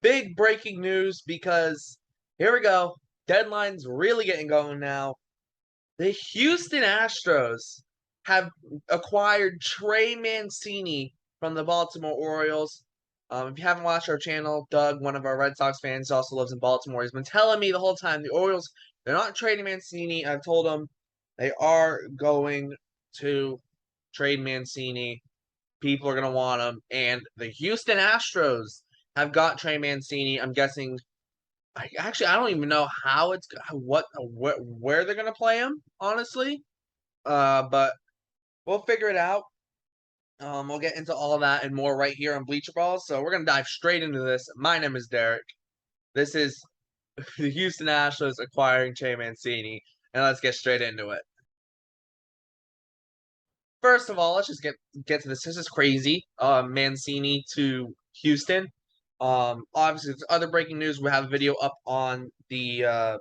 big breaking news because here we go. Deadline's really getting going now. The Houston Astros have acquired Trey Mancini from the Baltimore Orioles. If you haven't watched our channel, Doug, one of our Red Sox fans, also lives in Baltimore. He's been telling me the whole time the Orioles, they're not trading Mancini. I've told him they are going to trade Mancini. People are going to want him. And the Houston Astros have got Trey Mancini. I'm guessing. I don't even know how it's where they're gonna play him, honestly. But we'll figure it out. We'll get into all that and more right here on Bleacher Brawls. So we're gonna dive straight into this. My name is Derek. This is the Houston Astros acquiring Trey Mancini, and let's get straight into it. First of all, let's just get to this. This is crazy. Mancini to Houston. Obviously, there's other breaking news. We have a video up on the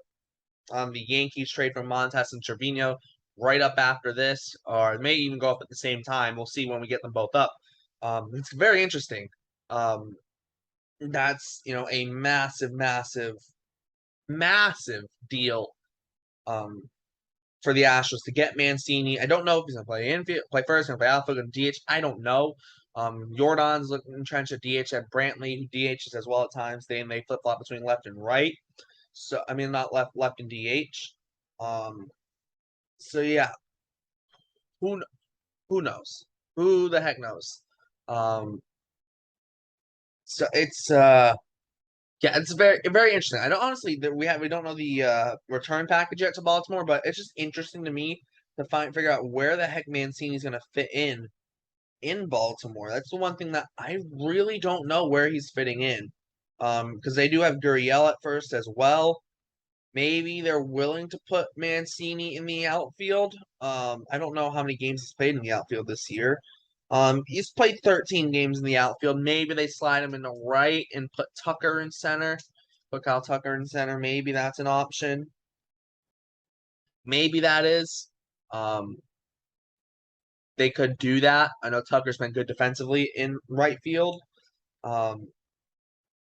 Yankees trade from Montas and Trevino right up after this, or it may even go up at the same time. We'll see when we get them both up. It's very interesting. Um, that's a massive, massive, massive deal for the Astros to get Mancini. I don't know if he's gonna play infield, play first, gonna play outfield, gonna DH. I don't know. Jordan's looking entrenched at DH at Brantley, who DHs as well at times. They flip flop between left and right. So I mean not left and DH. Um, so yeah, who who knows? Who the heck knows? Um, so it's yeah, it's very interesting. I don't honestly that we don't know the return package yet to Baltimore, but it's just interesting to me to figure out where the heck Mancini's gonna fit in Baltimore. That's the one thing that I really don't know where he's fitting in. Because they do have Gurriel at first as well. Maybe they're willing to put Mancini in the outfield. I don't know how many games he's played in the outfield this year. He's played 13 games in the outfield. Maybe they slide him into right and put Tucker in center. Put Kyle Tucker in center. Maybe that's an option. Maybe that is. Um, they could do that. I know Tucker's been good defensively in right field. Um,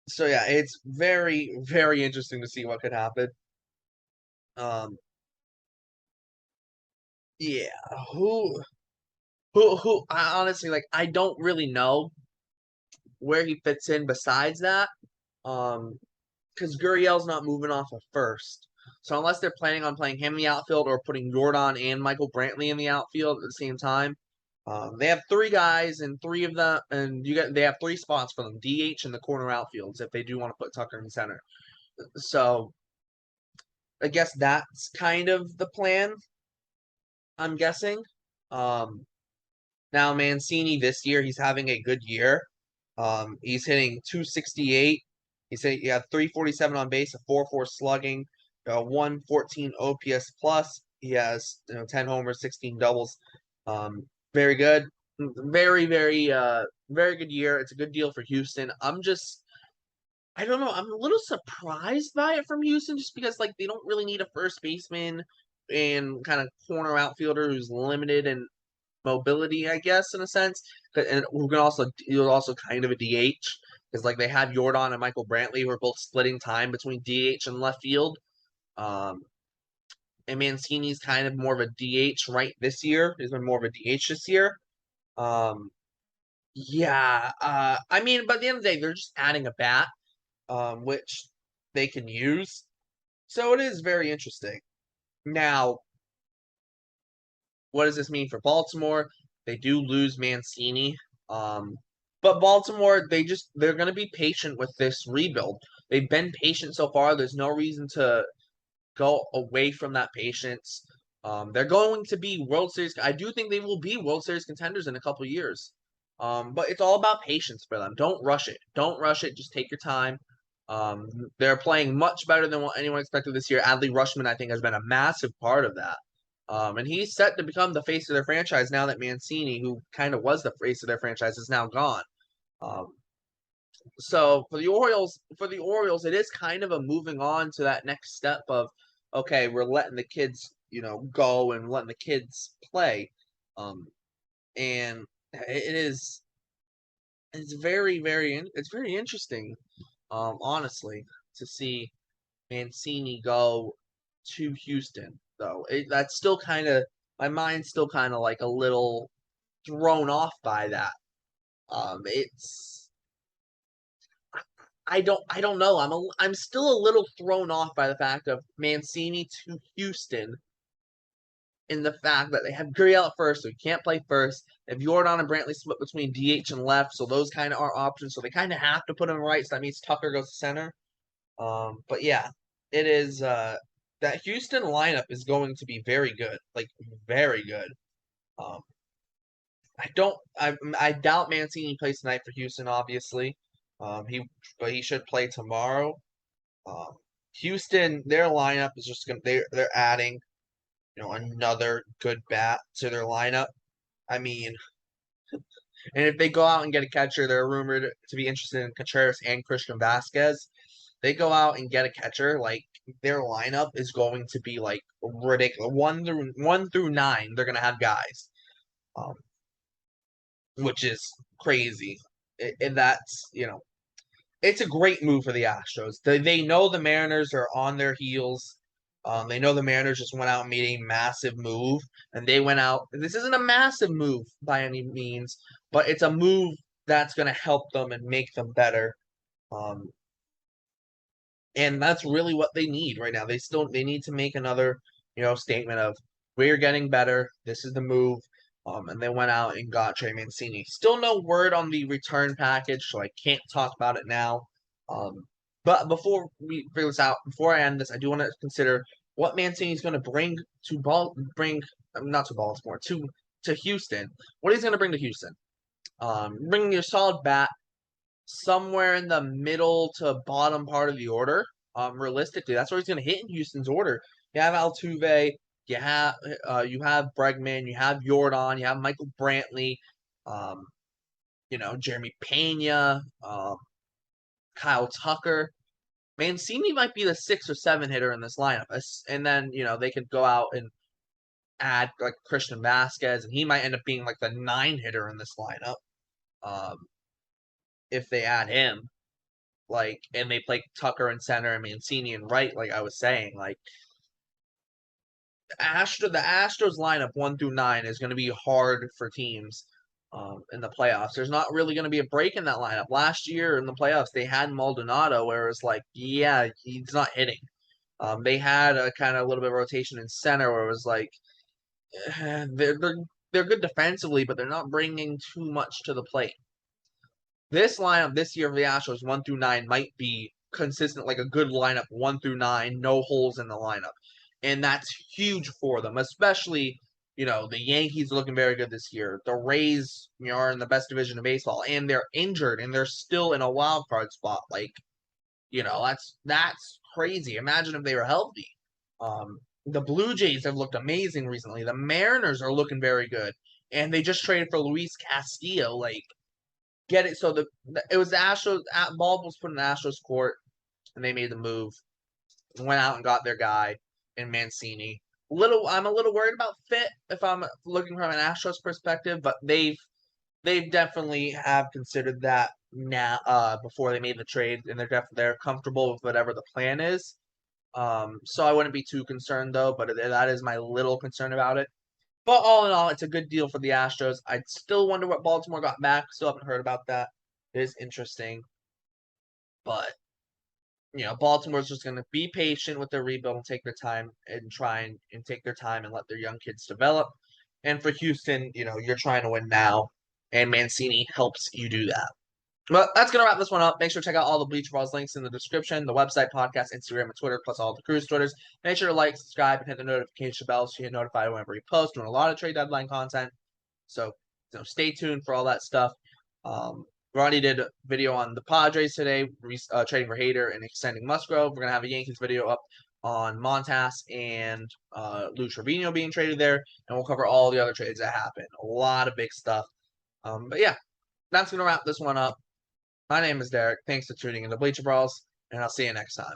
so yeah, it's very, very interesting to see what could happen. Um, yeah, who who I honestly like I don't really know where he fits in besides that. Because Gurriel's not moving off of first. So unless they're planning on playing him in the outfield or putting Jordan and Michael Brantley in the outfield at the same time, they have three guys and three of them, and they have three spots for them: DH and the corner outfields if they do want to put Tucker in center. So I guess that's kind of the plan. I'm guessing. Um, Now Mancini this year, he's having a good year. He's hitting 268. He had 347 on base, a 4.4 slugging, 114 OPS plus. He has 10 homers, 16 doubles. Very good. Very good year. It's a good deal for Houston. I don't know. I'm a little surprised by it from Houston just because like they don't really need a first baseman and kind of corner outfielder who's limited and mobility, I guess, in a sense. And who can also you're also kind of a DH because like they have Jordan and Michael Brantley who are both splitting time between DH and left field. Um, and Mancini's kind of more of a DH right this year. He's been more of a DH this year. Um, yeah, I mean, by the end of the day, they're just adding a bat, which they can use. So it is very interesting. Now, what does this mean for Baltimore? They do lose Mancini. Um, but Baltimore, they're gonna be patient with this rebuild. They've been patient so far. There's no reason to go away from that patience. They're going to be World Series. I do think they will be World Series contenders in a couple years. But it's all about patience for them. Don't rush it. Don't rush it. Just take your time. Um, they're playing much better than what anyone expected this year. Adley Rushman, I think, has been a massive part of that. And he's set to become the face of their franchise now that Mancini, who kind of was the face of their franchise, is now gone. Um, so for the Orioles, it is kind of a moving on to that next step of okay, we're letting the kids, go and letting the kids play. And it is it's very interesting. honestly, to see Mancini go to Houston, though. That's still kind of, my mind's still kind of like a little thrown off by that. It's I don't know. I'm still a little thrown off by the fact of Mancini to Houston, in the fact that they have Gurriel at first, so he can't play first. They have Jordan and Brantley split between DH and left, so those kind of are options. So they kind of have to put him right. So that means Tucker goes to center. But yeah, it is that Houston lineup is going to be very good, like very good. Um, I doubt Mancini plays tonight for Houston, obviously. But he should play tomorrow. Um, Houston, their lineup is just gonna they're adding, another good bat to their lineup. I mean, and if they go out and get a catcher, they're rumored to be interested in Contreras and Christian Vasquez. They go out and get a catcher, like their lineup is going to be like ridiculous. One through nine, they're gonna have guys, um, which is crazy. And that's it's a great move for the Astros. They know the Mariners are on their heels. They know the Mariners just went out and made a massive move, and they went out. This isn't a massive move by any means, but it's a move that's going to help them and make them better. Um, and that's really what they need right now. They need to make another, statement of we're getting better. This is the move. And they went out and got Trey Mancini. Still no word on the return package, so I can't talk about it now. But before we figure this out, before I end this, I do want to consider what Mancini is going to bring to not to Baltimore, to Houston. What he's going to bring to Houston. Bringing your solid bat, somewhere in the middle to bottom part of the order. Realistically, that's where he's going to hit in Houston's order. You have Altuve, you have Bregman, you have Jordan, you have Michael Brantley, um, Jeremy Pena, Kyle Tucker. Mancini might be the 6 or 7 hitter in this lineup, and then they could go out and add like Christian Vasquez, and he might end up being like the 9 hitter in this lineup. If they add him, and they play Tucker in center and Mancini in right, like I was saying, like the Astros lineup 1 through 9 is going to be hard for teams in the playoffs. There's not really going to be a break in that lineup. Last year in the playoffs, they had Maldonado, where it's like, yeah, he's not hitting. They had a kind of a little bit of rotation in center, where it was like, they're good defensively, but they're not bringing too much to the plate. This lineup this year for the Astros 1 through 9 might be consistent, like a good lineup 1 through 9, no holes in the lineup. And that's huge for them, especially, the Yankees are looking very good this year. The Rays, are in the best division of baseball, and they're injured, and they're still in a wild card spot. Like, that's crazy. Imagine if they were healthy. The Blue Jays have looked amazing recently. The Mariners are looking very good, and they just traded for Luis Castillo. Like, get it. So it was the Astros. Ball was put in the Astros court, and they made the move. Went out and got their guy in Mancini. I'm a little worried about fit if I'm looking from an Astros perspective, but they've definitely have considered that now before they made the trade, and they're comfortable with whatever the plan is. So I wouldn't be too concerned though, but that is my little concern about it. But all in all, it's a good deal for the Astros. I still wonder what Baltimore got back. Still haven't heard about that. It is interesting. But, Baltimore's just going to be patient with their rebuild and take their time and take their time and let their young kids develop. And for Houston, you're trying to win now, and Mancini helps you do that. But that's going to wrap this one up. Make sure to check out all the Bleacher Brawls links in the description, the website, podcast, Instagram, and Twitter, plus all the crew's Twitters. Make sure to like, subscribe, and hit the notification bell so you get notified whenever we post. Doing a lot of trade deadline content. So, stay tuned for all that stuff. Ronnie did a video on the Padres today, trading for Hader and extending Musgrove. We're going to have a Yankees video up on Montas and Lou Trevino being traded there. And we'll cover all the other trades that happen. A lot of big stuff. But yeah, that's going to wrap this one up. My name is Derek. Thanks for tuning in to Bleacher Brawls, and I'll see you next time.